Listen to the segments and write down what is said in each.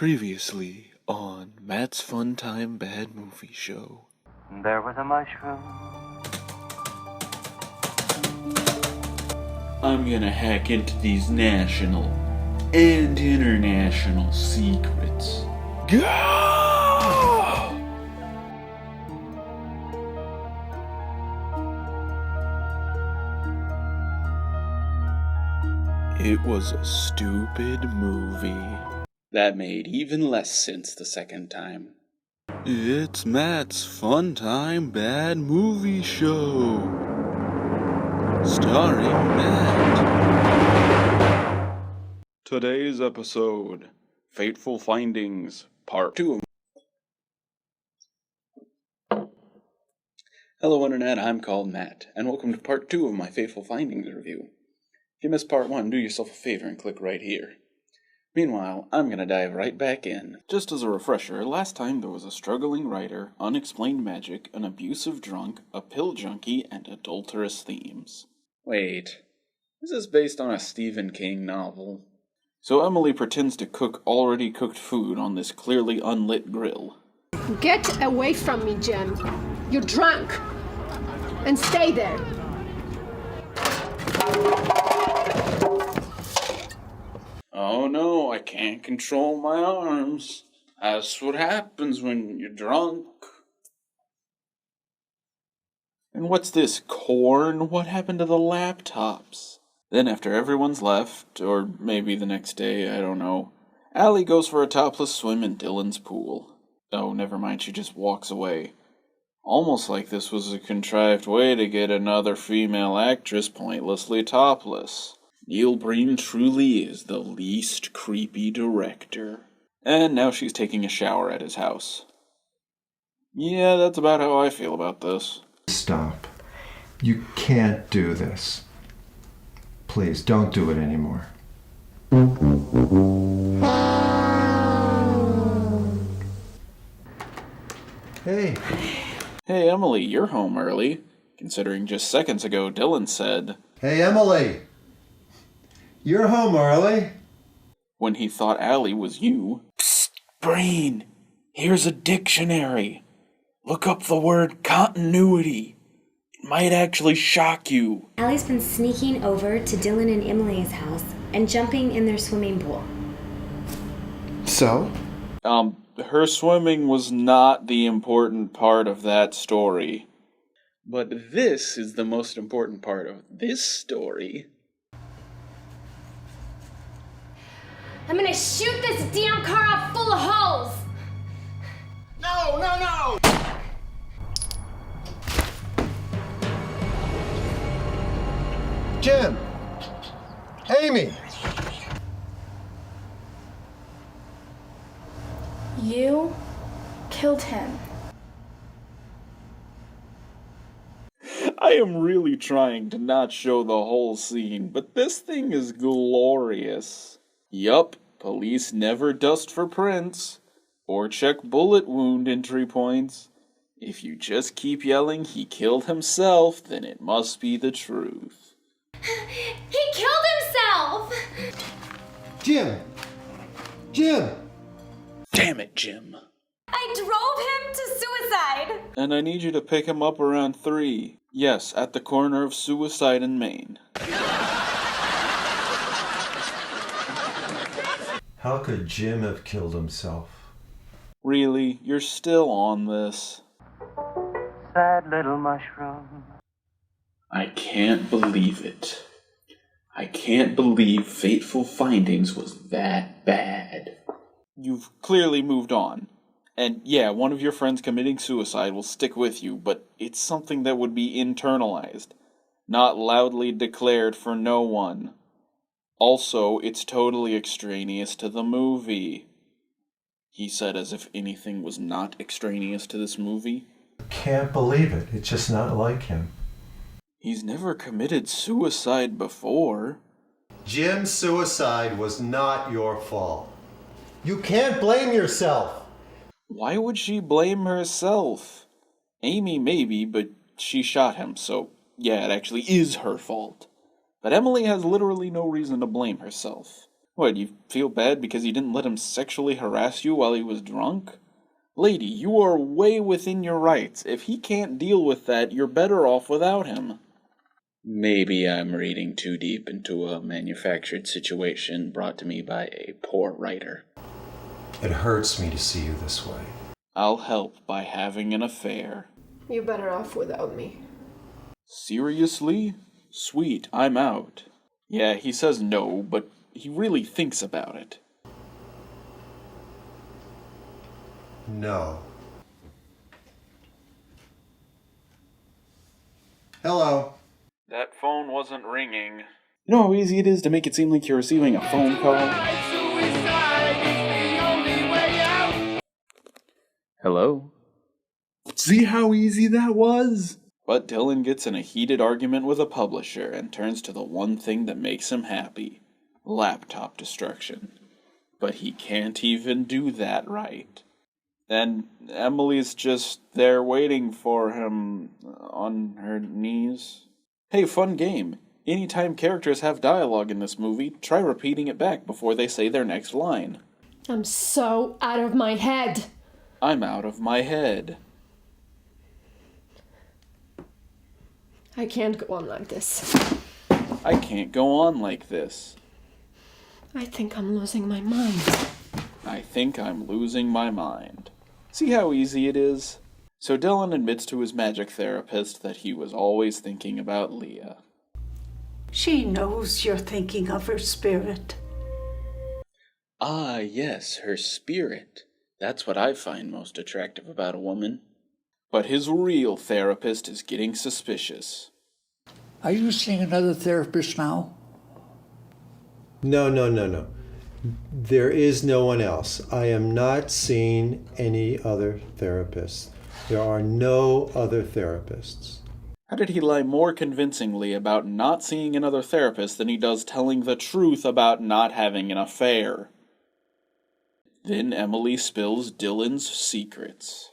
Previously on Matt's Fun Time Bad Movie Show. There was a mushroom. I'm gonna hack into these national and international secrets. Go! It was a stupid movie. That made even less sense the second time. It's Matt's Fun Time Bad Movie Show. Starring Matt. Today's episode, Fateful Findings, Part 2. Hello Internet, I'm called Matt, and welcome to Part 2 of my Fateful Findings review. If you missed Part 1, do yourself a favor and click right here. Meanwhile, I'm gonna dive right back in. Just as a refresher, last time there was a struggling writer, unexplained magic, an abusive drunk, a pill junkie, and adulterous themes. Wait, is this based on a Stephen King novel? So Emily pretends to cook already cooked food on this clearly unlit grill. Get away from me, Jim. You're drunk. And stay there. Oh no, I can't control my arms. That's what happens when you're drunk. And what's this, corn? What happened to the laptops? Then after everyone's left, or maybe the next day, I don't know, Allie goes for a topless swim in Dylan's pool. Oh, never mind, she just walks away. Almost like this was a contrived way to get another female actress pointlessly topless. Neil Breen truly is the least creepy director. And now she's taking a shower at his house. Yeah, that's about how I feel about this. Stop. You can't do this. Please, don't do it anymore. Hey. Hey, Emily, you're home early. Considering just seconds ago Dylan said, Hey, Emily. You're home early. When he thought Allie was you. Psst, Breen, here's a dictionary. Look up the word continuity. It might actually shock you. Allie's been sneaking over to Dylan and Emily's house and jumping in their swimming pool. So? Her swimming was not the important part of that story. But this is the most important part of this story. I'm gonna shoot this damn car off full of holes! No! Jim! Amy! You killed him. I am really trying to not show the whole scene, but this thing is glorious. Yup, police never dust for prints, or check bullet wound entry points. If you just keep yelling he killed himself, then it must be the truth. He killed himself! Jim! Damn it, Jim. I drove him to suicide! And I need you to pick him up around 3. Yes, at the corner of Suicide and Main. How could Jim have killed himself? Really, you're still on this? Sad little mushroom. I can't believe it. I can't believe Fateful Findings was that bad. You've clearly moved on. And yeah, one of your friends committing suicide will stick with you, but it's something that would be internalized, not loudly declared for no one. Also, it's totally extraneous to the movie. He said as if anything was not extraneous to this movie. Can't believe it. It's just not like him. He's never committed suicide before. Jim's suicide was not your fault. You can't blame yourself. Why would she blame herself? Amy maybe, but she shot him, so yeah, it actually is her fault. But Emily has literally no reason to blame herself. What, you feel bad because you didn't let him sexually harass you while he was drunk? Lady, you are way within your rights. If he can't deal with that, you're better off without him. Maybe I'm reading too deep into a manufactured situation brought to me by a poor writer. It hurts me to see you this way. I'll help by having an affair. You're better off without me. Seriously? Sweet, I'm out. Yeah, he says no, but he really thinks about it. No. Hello. That phone wasn't ringing. You know how easy it is to make it seem like you're receiving a phone call? Hello? See how easy that was? But Dylan gets in a heated argument with a publisher and turns to the one thing that makes him happy. Laptop destruction. But he can't even do that right. And Emily's just there waiting for him on her knees. Hey, fun game. Anytime characters have dialogue in this movie, try repeating it back before they say their next line. I'm so out of my head. I'm out of my head. I can't go on like this. I can't go on like this. I think I'm losing my mind. I think I'm losing my mind. See how easy it is? So Dylan admits to his magic therapist that he was always thinking about Leah. She knows you're thinking of her spirit. Ah, yes, her spirit. That's what I find most attractive about a woman. But his real therapist is getting suspicious. Are you seeing another therapist now? No. There is no one else. I am not seeing any other therapists. There are no other therapists. How did he lie more convincingly about not seeing another therapist than he does telling the truth about not having an affair? Then Emily spills Dylan's secrets.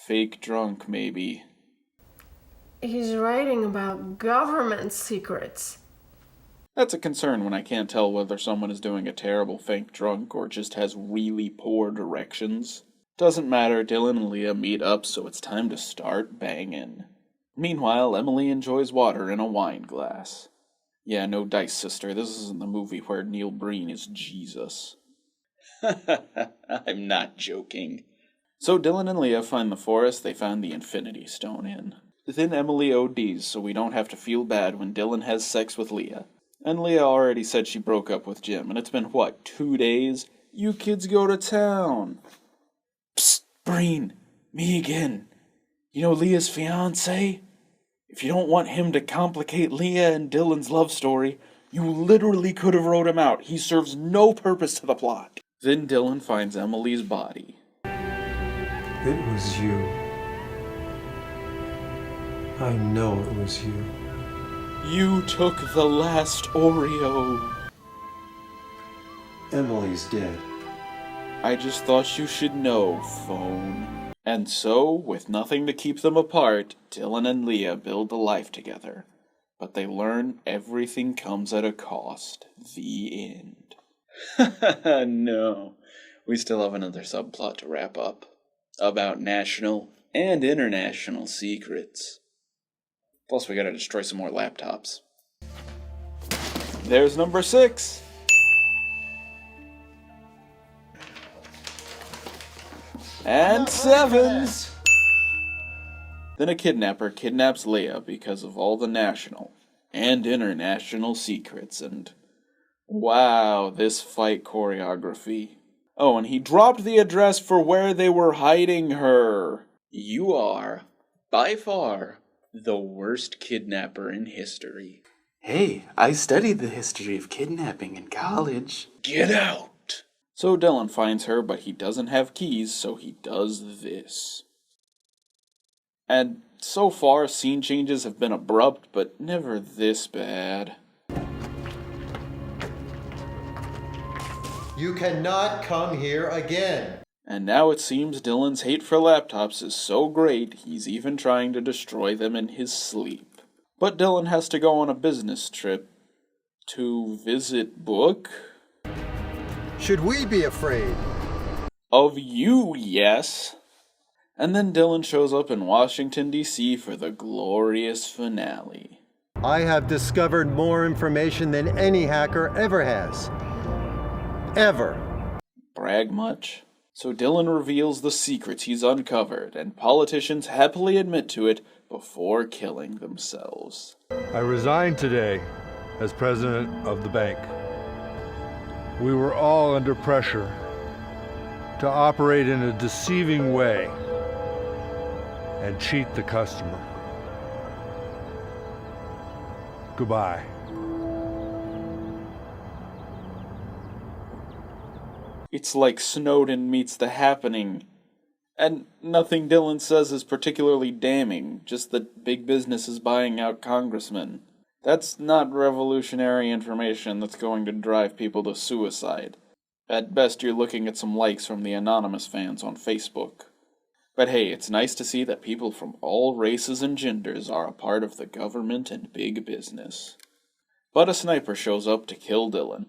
Fake drunk, maybe. He's writing about government secrets. That's a concern when I can't tell whether someone is doing a terrible fake drunk or just has really poor directions. Doesn't matter, Dylan and Leah meet up, so it's time to start banging. Meanwhile, Emily enjoys water in a wine glass. Yeah, no dice, sister. This isn't the movie where Neil Breen is Jesus. I'm not joking. So Dylan and Leah find the forest they found the Infinity Stone in. Then Emily ODs, so we don't have to feel bad when Dylan has sex with Leah. And Leah already said she broke up with Jim, and it's been, 2 days? You kids go to town. Psst, Breen, me again. You know Leah's fiancé? If you don't want him to complicate Leah and Dylan's love story, you literally could have wrote him out. He serves no purpose to the plot. Then Dylan finds Emily's body. It was you. I know it was you. You took the last Oreo. Emily's dead. I just thought you should know, phone. And so, with nothing to keep them apart, Dylan and Leah build a life together. But they learn everything comes at a cost. The end. No. We still have another subplot to wrap up. About national and international secrets. Plus, we gotta destroy some more laptops. There's number 6. And 7. Then a kidnapper kidnaps Leah because of all the national and international secrets, and wow, this fight choreography. Oh, and he dropped the address for where they were hiding her. You are, by far, the worst kidnapper in history. Hey, I studied the history of kidnapping in college. Get out! So Dylan finds her, but he doesn't have keys, so he does this. And so far, scene changes have been abrupt, but never this bad. You cannot come here again. And now it seems Dylan's hate for laptops is so great, he's even trying to destroy them in his sleep. But Dylan has to go on a business trip to visit Book? Should we be afraid? Of you, yes. And then Dylan shows up in Washington, D.C. for the glorious finale. I have discovered more information than any hacker ever has. Ever. Brag much? So Dylan reveals the secrets he's uncovered, and politicians happily admit to it before killing themselves. I resigned today as president of the bank. We were all under pressure to operate in a deceiving way and cheat the customer. Goodbye. It's like Snowden meets The Happening. And nothing Dylan says is particularly damning, just that big business is buying out congressmen. That's not revolutionary information that's going to drive people to suicide. At best, you're looking at some likes from the anonymous fans on Facebook. But hey, it's nice to see that people from all races and genders are a part of the government and big business. But a sniper shows up to kill Dylan.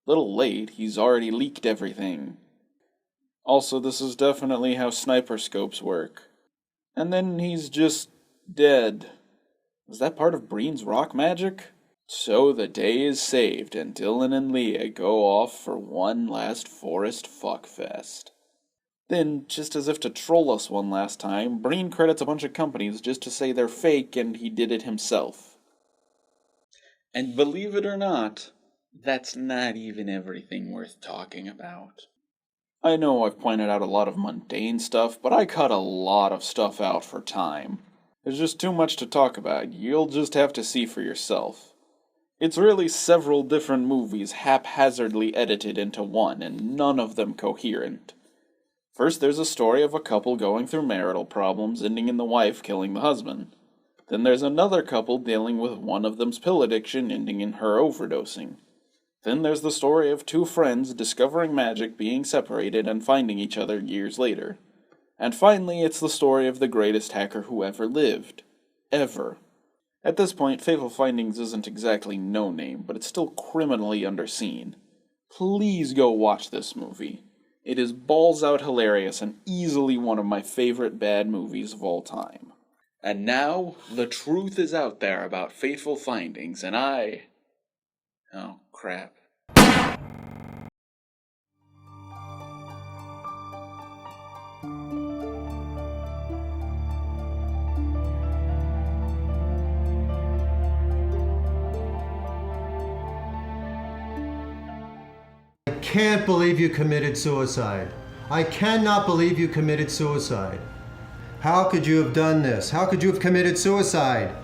Little late, he's already leaked everything. Also, this is definitely how sniper scopes work. And then he's just dead. Was that part of Breen's rock magic? So the day is saved, and Dylan and Leah go off for one last forest fuckfest. Then, just as if to troll us one last time, Breen credits a bunch of companies just to say they're fake and he did it himself. And believe it or not, that's not even everything worth talking about. I know I've pointed out a lot of mundane stuff, but I cut a lot of stuff out for time. There's just too much to talk about. You'll just have to see for yourself. It's really several different movies haphazardly edited into one, and none of them coherent. First, there's a story of a couple going through marital problems, ending in the wife killing the husband. Then there's another couple dealing with one of them's pill addiction, ending in her overdosing. Then there's the story of two friends discovering magic, being separated, and finding each other years later. And finally, it's the story of the greatest hacker who ever lived. Ever. At this point, Fateful Findings isn't exactly no-name, but it's still criminally underseen. Please go watch this movie. It is balls-out hilarious and easily one of my favorite bad movies of all time. And now, the truth is out there about Fateful Findings, and oh, crap. I can't believe you committed suicide. I cannot believe you committed suicide. How could you have done this? How could you have committed suicide?